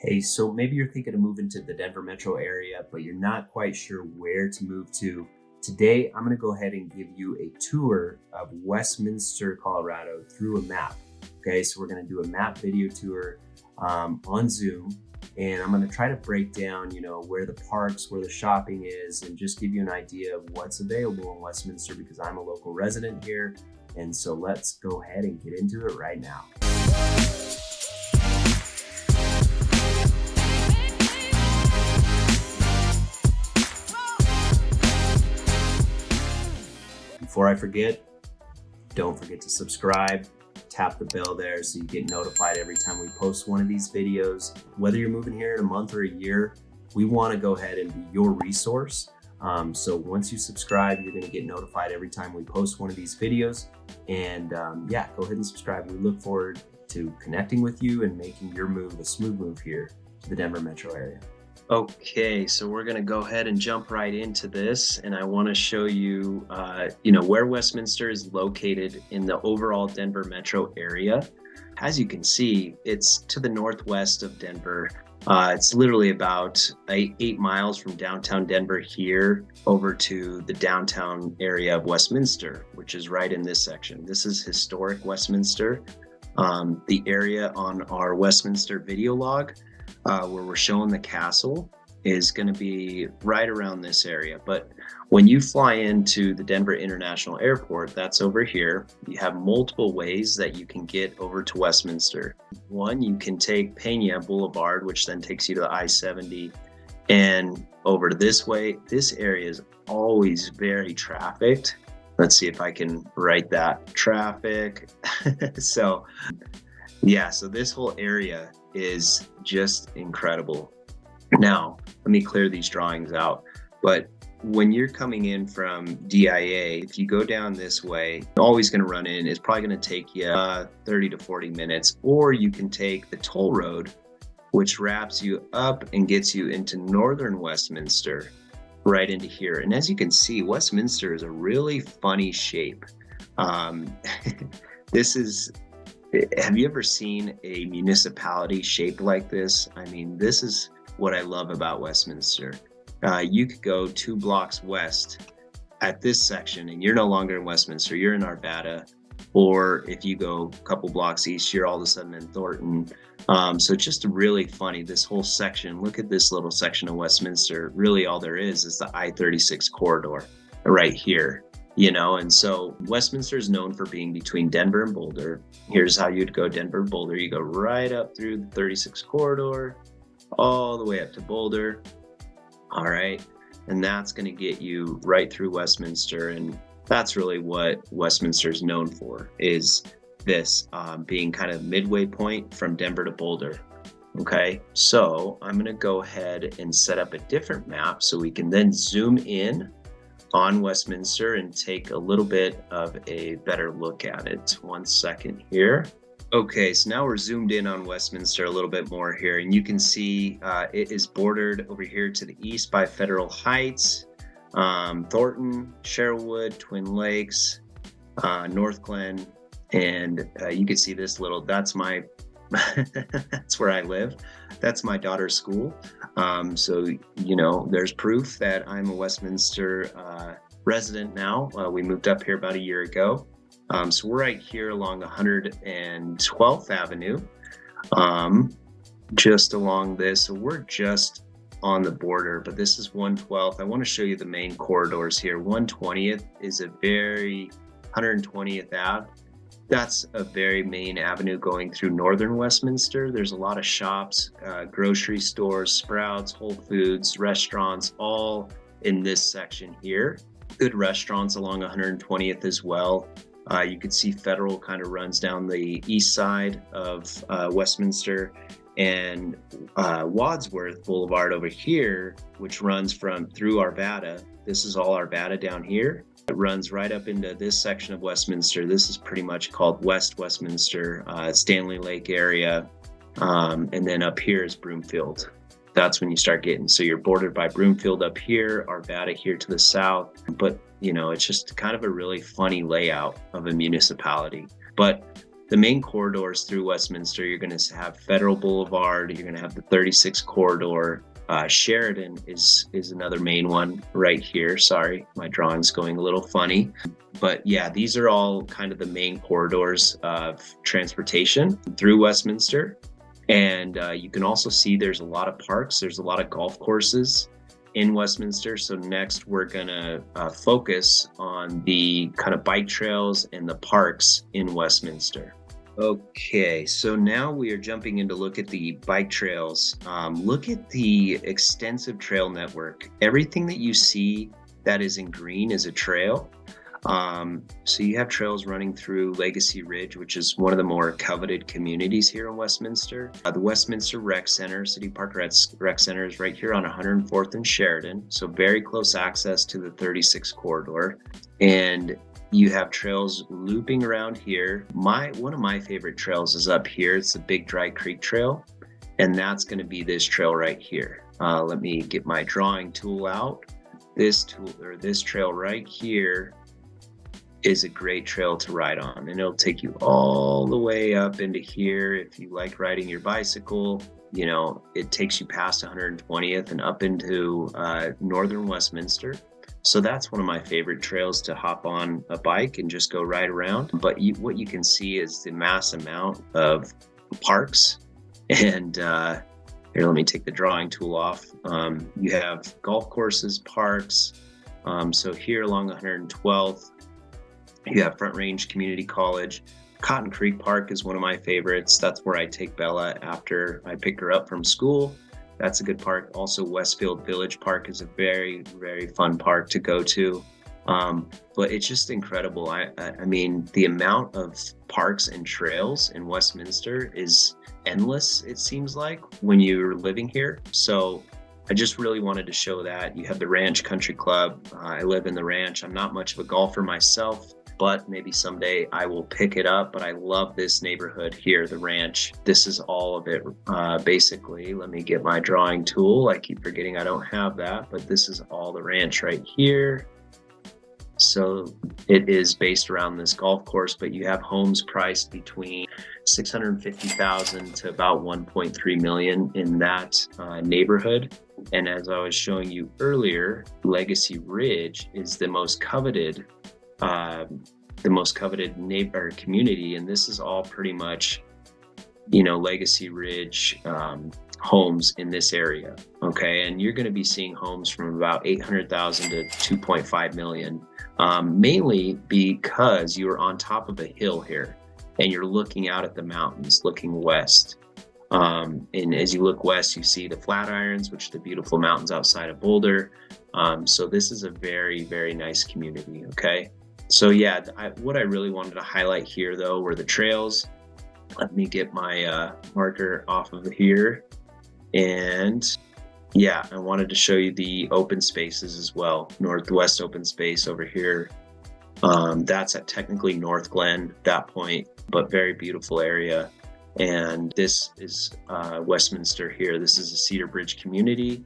Hey, so maybe you're thinking of moving to the Denver metro area, but you're not quite sure where to move to. Today, I'm going to go ahead and give you a tour of Westminster, Colorado through a map. Okay, so we're going to do a map video tour on Zoom, and I'm going to try to break down, where the parks, where the shopping is, and just give you an idea of what's available in Westminster because I'm a local resident here. And so let's go ahead and get into it right now. Before I forget, don't forget to subscribe, tap the bell there so you get notified every time we post one of these videos. Whether you're moving here in a month or a year, we want to go ahead and be your resource. So once you subscribe, you're going to get notified every time we post one of these videos. And go ahead and subscribe. We look forward to connecting with you and making your move a smooth move here to the Denver metro area. Okay, so we're going to go ahead and jump right into this, and I want to show you, where Westminster is located in the overall Denver metro area. As you can see, it's to the northwest of Denver. It's literally about 8 miles from downtown Denver here over to the downtown area of Westminster, which is right in this section. This is historic Westminster. The area on our Westminster video log where we're showing the castle is going to be right around this area. But when you fly into the Denver International Airport, that's over here. You have multiple ways that you can get over to Westminster. One, you can take Pena Boulevard, which then takes you to the I-70 and over to this way. This area is always very trafficked. Let's see if I can write that, traffic. So this whole area is just incredible. Now, let me clear these drawings out. But when you're coming in from DIA, if you go down this way, you're always going to run in. It's probably going to take you 30 to 40 minutes. Or you can take the toll road, which wraps you up and gets you into northern Westminster, right into here. And as you can see, Westminster is a really funny shape. Have you ever seen a municipality shaped like this? I mean, this is what I love about Westminster. You could go 2 blocks west at this section and you're no longer in Westminster, you're in Arvada. Or if you go a couple blocks east, you're all of a sudden in Thornton. So it's just really funny, this whole section. Look at this little section of Westminster. Really all there is the I-36 corridor right here. And so Westminster is known for being between Denver and Boulder. Here's how you'd go Denver, Boulder. You go right up through the 36 corridor, all the way up to Boulder. All right. And that's going to get you right through Westminster. And that's really what Westminster is known for, is this being kind of midway point from Denver to Boulder. Okay. So I'm going to go ahead and set up a different map so we can then zoom in on Westminster and take a little bit of a better look at it. 1 second here. Okay, so now we're zoomed in on Westminster a little bit more here, and you can see it is bordered over here to the east by Federal Heights, Thornton, Sherwood, Twin Lakes, North Glen, and you can see this little, that's that's where I live. That's my daughter's school. So, there's proof that I'm a Westminster resident now. We moved up here about a year ago. So we're right here along 112th Avenue, just along this. So we're just on the border, but this is 112th. I want to show you the main corridors here. 120th is 120th Ave. That's a very main avenue going through northern Westminster. There's a lot of shops, grocery stores, Sprouts, Whole Foods, restaurants, all in this section here. Good restaurants along 120th as well. You could see Federal kind of runs down the east side of Westminster, and Wadsworth Boulevard over here, which runs through Arvada. This is all Arvada down here. It runs right up into this section of Westminster. This is pretty much called West Westminster, Stanley Lake area. And then up here is Broomfield. That's when you start getting, so you're bordered by Broomfield up here, Arvada here to the south. But, it's just kind of a really funny layout of a municipality. But the main corridors through Westminster, you're going to have Federal Boulevard, you're going to have the 36 corridor. Sheridan is another main one right here. Sorry, my drawing's going a little funny. But yeah, these are all kind of the main corridors of transportation through Westminster. And you can also see there's a lot of parks. There's a lot of golf courses in Westminster. So next we're gonna focus on the kind of bike trails and the parks in Westminster. Okay, so now we are jumping in to look at the bike trails. Look at the extensive trail network. Everything that you see that is in green is a trail. So you have trails running through Legacy Ridge, which is one of the more coveted communities here in Westminster. The Westminster Rec Center, City Park Rec Center, is right here on 104th and Sheridan. So very close access to the 36 corridor. And you have trails looping around here. One of my favorite trails is up here. It's the Big Dry Creek Trail. And that's going to be this trail right here. Let me get my drawing tool out. This trail right here is a great trail to ride on, and it'll take you all the way up into here. If you like riding your bicycle, you know, it takes you past 120th and up into northern Westminster. So that's one of my favorite trails to hop on a bike and just go ride around. But what you can see is the mass amount of parks. And here, let me take the drawing tool off. You have golf courses, parks. So here along 112th, you have Front Range Community College. Cotton Creek Park is one of my favorites. That's where I take Bella after I pick her up from school. That's a good park. Also, Westfield Village Park is a very, very fun park to go to. But it's just incredible. I mean, the amount of parks and trails in Westminster is endless, it seems like, when you're living here. So I just really wanted to show that. You have the Ranch Country Club. I live in the Ranch. I'm not much of a golfer myself, but maybe someday I will pick it up. But I love this neighborhood here, the Ranch. This is all of it, basically. Let me get my drawing tool. I keep forgetting I don't have that, but this is all the Ranch right here. So it is based around this golf course, but you have homes priced between $650,000 to about $1.3 million in that neighborhood. And as I was showing you earlier, Legacy Ridge is the most coveted neighbor community, and this is all pretty much, you know, Legacy Ridge homes in this area. Okay, and you're going to be seeing homes from about 800,000 to 2.5 million, mainly because you're on top of a hill here, and you're looking out at the mountains, looking west. And as you look west, you see the Flatirons, which are the beautiful mountains outside of Boulder. So this is a very, very nice community. Okay. So yeah, what I really wanted to highlight here though were the trails. Let me get my marker off of here. And yeah, I wanted to show you the open spaces as well. Northwest open space over here. That's at technically North Glen, that point, but very beautiful area. And this is Westminster here. This is a Cedar Bridge community.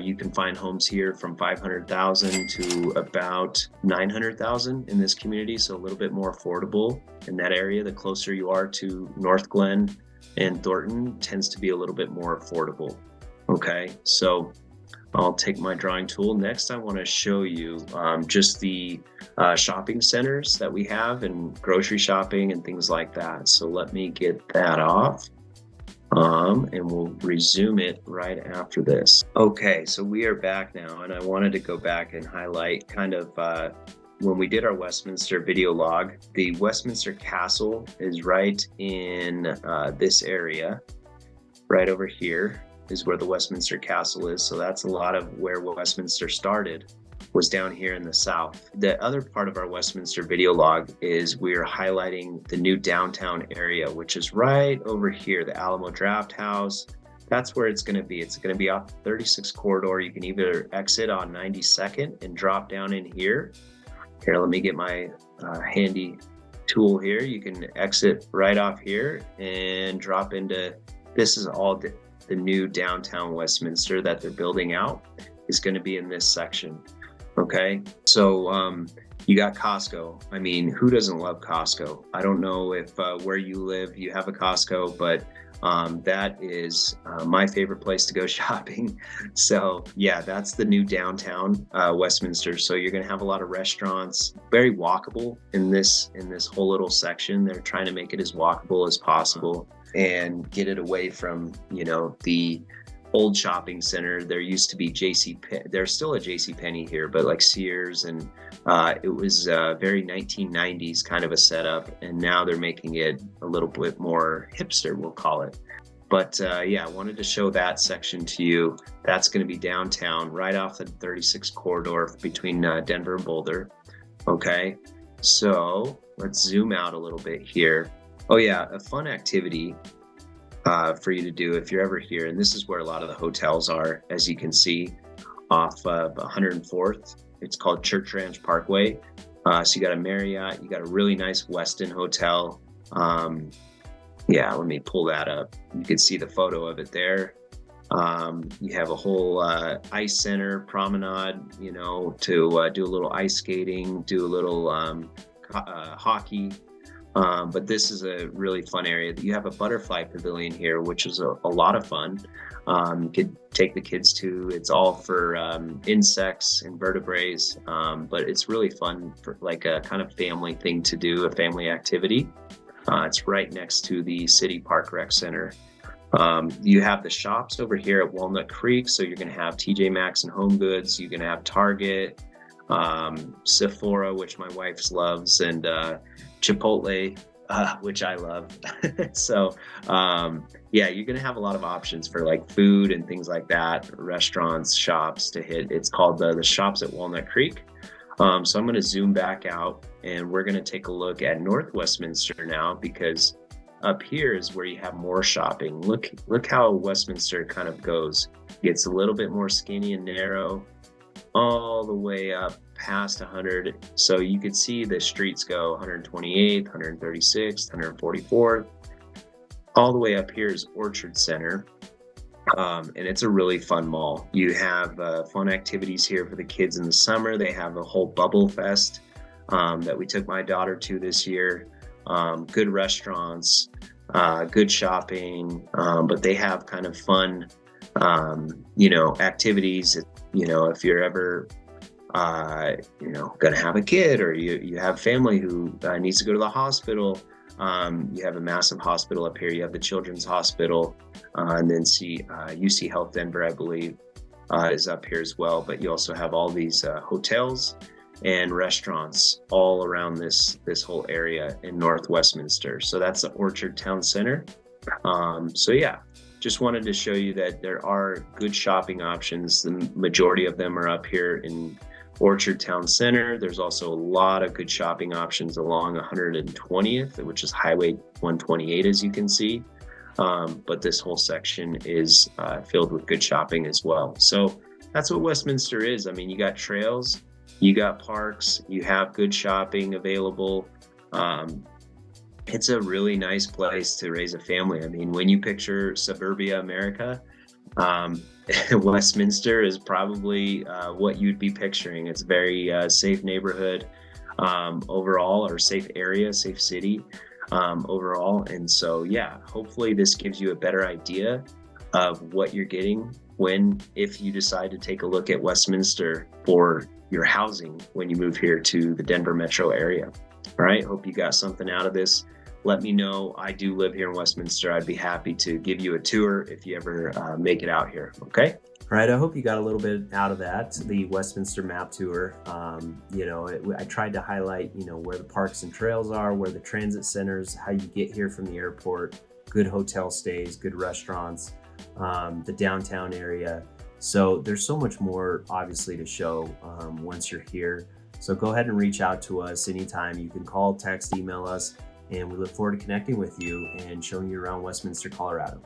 You can find homes here from 500,000 to about 900,000 in this community. So a little bit more affordable in that area. The closer you are to North Glen and Thornton tends to be a little bit more affordable. Okay, so I'll take my drawing tool. Next, I want to show you just the shopping centers that we have and grocery shopping and things like that. So let me get that off. And we'll resume it right after this. Okay, so we are back now, and I wanted to go back and highlight kind of when we did our Westminster video log. The Westminster Castle is right in this area. Right over here is where the Westminster Castle is. So that's a lot of where Westminster started, was down here in the south. The other part of our Westminster video log is we are highlighting the new downtown area, which is right over here, the Alamo Draft House. That's where it's going to be. It's going to be off the 36 corridor. You can either exit on 92nd and drop down in here. Here, let me get my handy tool here. You can exit right off here and drop into, this is all the new downtown Westminster that they're building out, is going to be in this section. Okay. So you got Costco. I mean, who doesn't love Costco? I don't know if where you live, you have a Costco, but that is my favorite place to go shopping. So yeah, that's the new downtown Westminster. So you're going to have a lot of restaurants, very walkable in this whole little section. They're trying to make it as walkable as possible and get it away from, the old shopping center. There used to be there's still a JCPenney here, but like Sears, and it was very 1990s kind of a setup, and now they're making it a little bit more hipster, we'll call it. But yeah, I wanted to show that section to you. That's going to be downtown, right off the 36 corridor between Denver and Boulder. Okay, so let's zoom out a little bit here. Oh yeah, a fun activity for you to do if you're ever here, and this is where a lot of the hotels are, as you can see, off of 104th. It's called Church Ranch Parkway. So you got a Marriott, you got a really nice Westin hotel. Yeah, let me pull that up. You can see the photo of it there. You have a whole ice center promenade, to do a little ice skating, do a little hockey. But this is a really fun area. You have a butterfly pavilion here, which is a lot of fun. You could take the kids to. It's all for insects, invertebrates, but it's really fun for like a kind of family thing to do, a family activity. It's right next to the City Park Rec Center. You have the shops over here at Walnut Creek, so you're going to have TJ Maxx and Home Goods. You're going to have Target, Sephora, which my wife loves, and Chipotle, which I love. So yeah, you're going to have a lot of options for like food and things like that, restaurants, shops to hit. It's called the shops at Walnut Creek. So I'm going to zoom back out, and we're going to take a look at North Westminster now, because up here is where you have more shopping. Look how Westminster kind of goes. Gets a little bit more skinny and narrow all the way up past 100. So you could see the streets go 128th, 136th, 144th. All the way up here is Orchard Center. And it's a really fun mall. You have fun activities here for the kids in the summer. They have a whole Bubble Fest that we took my daughter to this year. Good restaurants, good shopping, but they have kind of fun, activities. If you're ever, going to have a kid, or you have family who needs to go to the hospital, you have a massive hospital up here. You have the Children's Hospital, and then UC Health Denver, I believe, is up here as well. But you also have all these hotels and restaurants all around this whole area in North Westminster. So that's the Orchard Town Center. So yeah, just wanted to show you that there are good shopping options. The majority of them are up here in Orchard Town Center. There's also a lot of good shopping options along 120th, which is Highway 128, as you can see. But this whole section is filled with good shopping as well. So that's what Westminster is. I mean, you got trails, you got parks, you have good shopping available. It's a really nice place to raise a family. I mean, when you picture suburbia America, Westminster is probably what you'd be picturing. It's a very safe neighborhood overall, or safe area, safe city overall. And so, yeah, hopefully this gives you a better idea of what you're getting if you decide to take a look at Westminster for your housing when you move here to the Denver metro area. All right, hope you got something out of this. Let me know. I do live here in Westminster. I'd be happy to give you a tour if you ever make it out here. Okay. All right. I hope you got a little bit out of that, the Westminster map tour. I tried to highlight, where the parks and trails are, where the transit centers, how you get here from the airport, good hotel stays, good restaurants, the downtown area. So there's so much more, obviously, to show once you're here. So go ahead and reach out to us anytime. You can call, text, email us. And we look forward to connecting with you and showing you around Westminster, Colorado.